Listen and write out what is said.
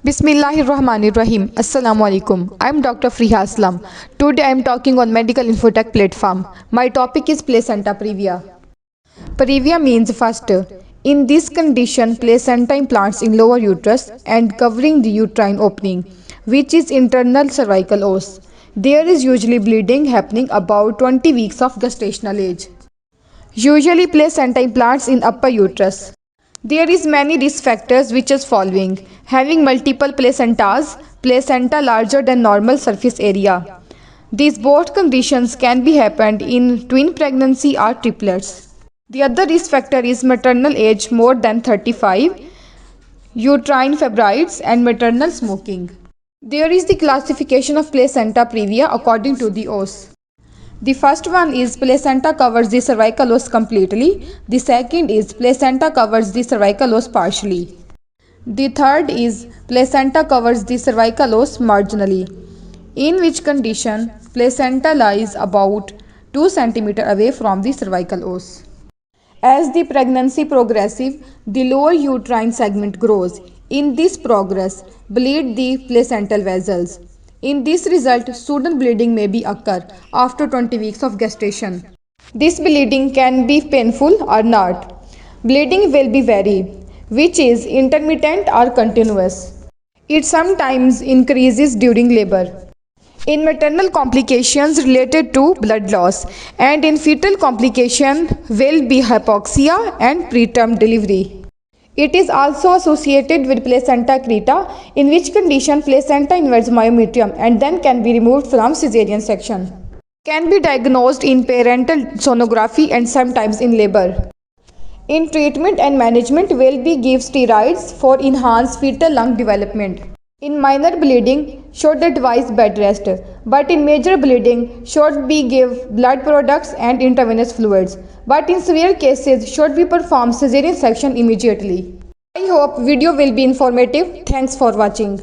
Bismillahirrahmanirrahim. Assalamu alaikum. I am Dr. Friha Aslam. Today I am talking on Medical Infotech platform. My topic is placenta previa. Previa means first. In this condition, placenta implants in lower uterus and covering the uterine opening, which is internal cervical os. There is usually bleeding happening about 20 weeks of gestational age. Usually placenta implants in upper uterus. There is many risk factors which is following: having multiple placentas, placenta larger than normal surface area. These both conditions can be happened in twin pregnancy or triplets. The other risk factor is maternal age more than 35, uterine fibroids and maternal smoking. There is the classification of placenta previa according to the os. The first one is placenta covers the cervical os completely. The second is placenta covers the cervical os partially. The third is placenta covers the cervical os marginally, in which condition placenta lies about 2 cm away from the cervical os. As the pregnancy progresses, the lower uterine segment grows. In this progress, bleed the placental vessels. In this result, sudden bleeding may be occur after 20 weeks of gestation. This bleeding can be painful or not. Bleeding will be vary, which is intermittent or continuous. It sometimes increases during labor. In maternal complications related to blood loss, and in fetal complication will be hypoxia and preterm delivery. It is also associated with placenta creta, in which condition placenta inverts myometrium and then can be removed from cesarean section. Can be diagnosed in parental sonography and sometimes in labor. In treatment and management will be give steroids for enhanced fetal lung development. In minor bleeding should advise bed rest, but in major bleeding should be give blood products and intravenous fluids, but in severe cases should be perform cesarean section immediately. I hope video will be informative. Thanks for watching.